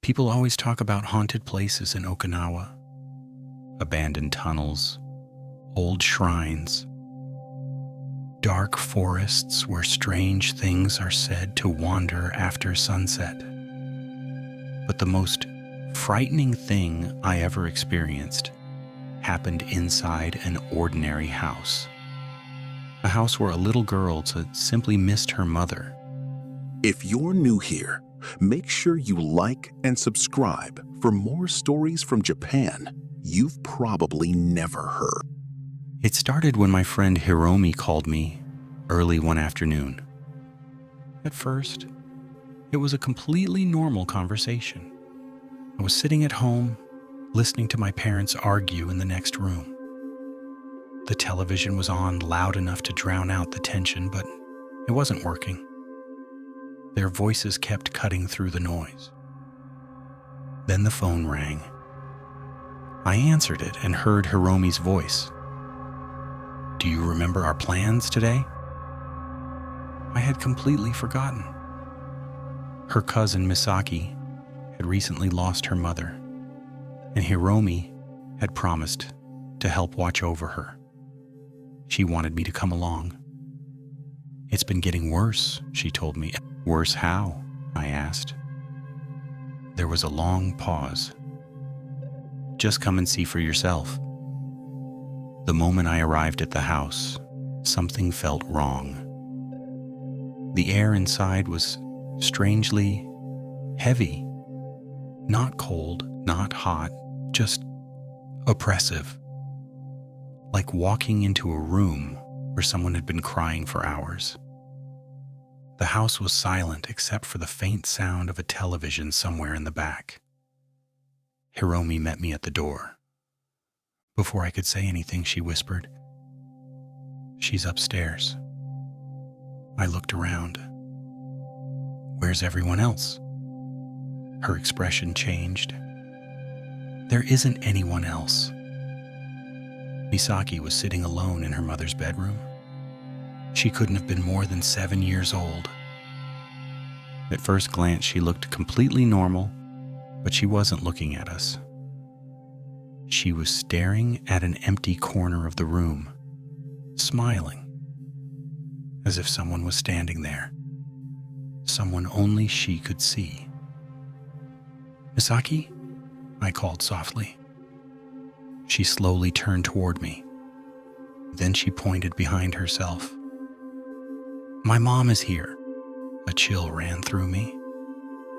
People always talk about haunted places in Okinawa, abandoned tunnels, old shrines, dark forests where strange things are said to wander after sunset. But the most frightening thing I ever experienced happened inside an ordinary house. A house where a little girl had simply missed her mother. If you're new here, make sure you like and subscribe for more stories from Japan you've probably never heard. It started when my friend Hiromi called me early one afternoon. At first, it was a completely normal conversation. I was sitting at home, listening to my parents argue in the next room. The television was on loud enough to drown out the tension, but it wasn't working. Their voices kept cutting through the noise. Then the phone rang. I answered it and heard Hiromi's voice. "Do you remember our plans today?" I had completely forgotten. Her cousin Misaki had recently lost her mother, and Hiromi had promised to help watch over her. She wanted me to come along. "It's been getting worse," she told me. "Worse how?" I asked. There was a long pause. "Just come and see for yourself." The moment I arrived at the house, something felt wrong. The air inside was strangely heavy. Not cold, not hot, just oppressive. Like walking into a room where someone had been crying for hours. The house was silent except for the faint sound of a television somewhere in the back. Hiromi met me at the door. Before I could say anything, she whispered, "She's upstairs." I looked around. "Where's everyone else?" Her expression changed. "There isn't anyone else." Misaki was sitting alone in her mother's bedroom. She couldn't have been more than 7 years old. At first glance, she looked completely normal, but she wasn't looking at us. She was staring at an empty corner of the room, smiling, as if someone was standing there, someone only she could see. "Misaki?" I called softly. She slowly turned toward me. Then she pointed behind herself. "My mom is here." A chill ran through me.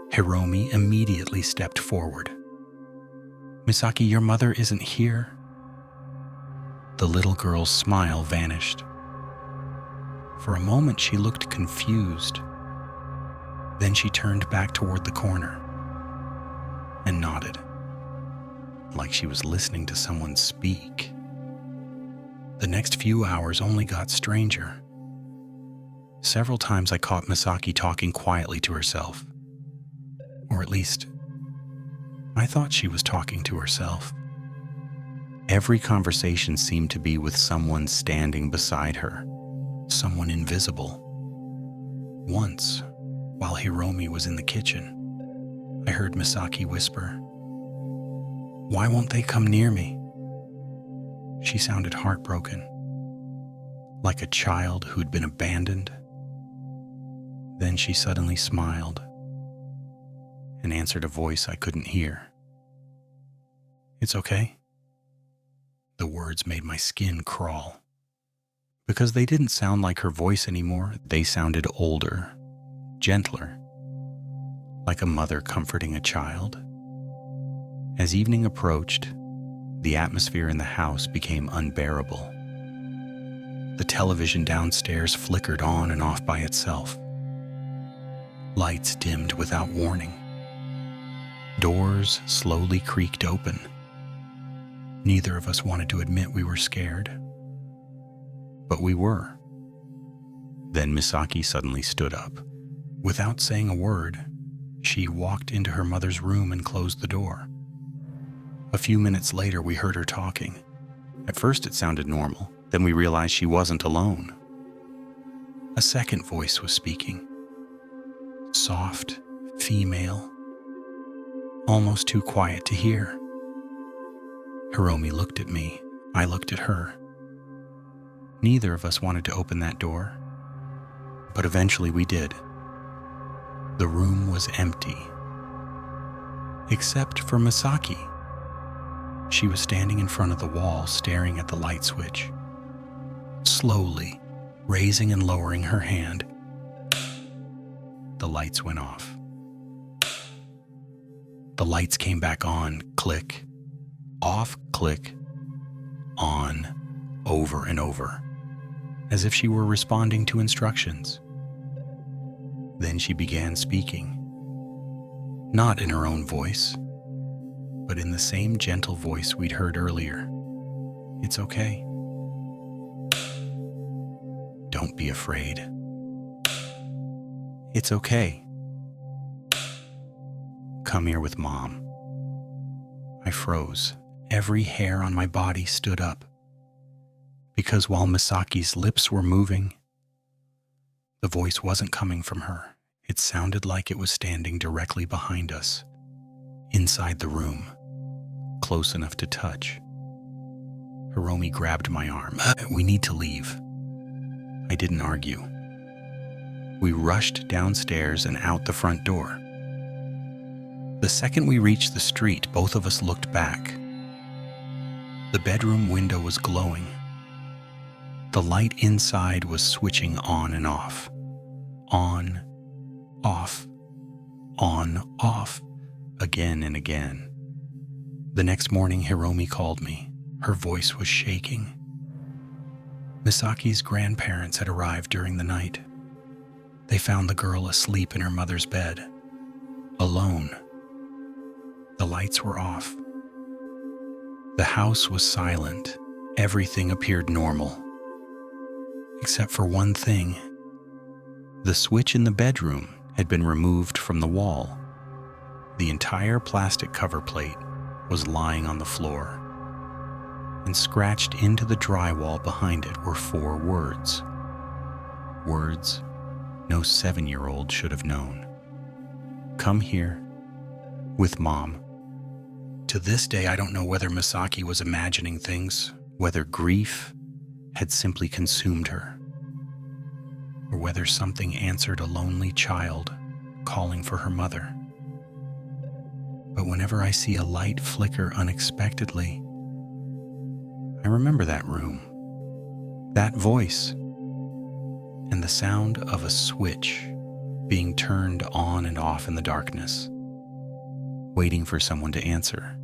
Hiromi immediately stepped forward. "Misaki, your mother isn't here." The little girl's smile vanished. For a moment, she looked confused. Then she turned back toward the corner and nodded, like she was listening to someone speak. The next few hours only got stranger. Several times I caught Misaki talking quietly to herself. Or at least, I thought she was talking to herself. Every conversation seemed to be with someone standing beside her, someone invisible. Once, while Hiromi was in the kitchen, I heard Misaki whisper, "Why won't they come near me?" She sounded heartbroken, like a child who'd been abandoned. Then she suddenly smiled and answered a voice I couldn't hear. "It's okay." The words made my skin crawl. Because they didn't sound like her voice anymore, they sounded older, gentler, like a mother comforting a child. As evening approached, the atmosphere in the house became unbearable. The television downstairs flickered on and off by itself. Lights dimmed without warning. Doors slowly creaked open. Neither of us wanted to admit we were scared. But we were. Then Misaki suddenly stood up. Without saying a word, she walked into her mother's room and closed the door. A few minutes later, we heard her talking. At first it sounded normal. Then we realized she wasn't alone. A second voice was speaking. Soft, female. almost too quiet to hear. Hiromi looked at me. I looked at her. Neither of us wanted to open that door, but eventually we did. The room was empty, except for Misaki. She was standing in front of the wall, staring at the light switch, slowly raising and lowering her hand. The lights went off. The lights came back on, click, off, click, on, over and over, as if she were responding to instructions. Then she began speaking, not in her own voice, but in the same gentle voice we'd heard earlier. It's okay. Don't be afraid. It's okay. Come here with Mom. I froze. Every hair on my body stood up, because while Misaki's lips were moving, the voice wasn't coming from her. It sounded like it was standing directly behind us, inside the room, close enough to touch. Hiromi grabbed my arm. We need to leave. I didn't argue. We rushed downstairs and out the front door. The second we reached the street, both of us looked back. The bedroom window was glowing. The light inside was switching on and off. On, off, on, off, again and again. The next morning, Hiromi called me. Her voice was shaking. Misaki's grandparents had arrived during the night. They found the girl asleep in her mother's bed, alone. The lights were off. The house was silent. Everything appeared normal. Except for one thing. The switch in the bedroom had been removed from the wall. The entire plastic cover plate was lying on the floor, and scratched into the drywall behind it were 4 words. Words no 7-year-old should have known. Come here with Mom. To this day, I don't know whether Misaki was imagining things, whether grief had simply consumed her, or whether something answered a lonely child calling for her mother. But whenever I see a light flicker unexpectedly, I remember that room, that voice, and the sound of a switch being turned on and off in the darkness, waiting for someone to answer.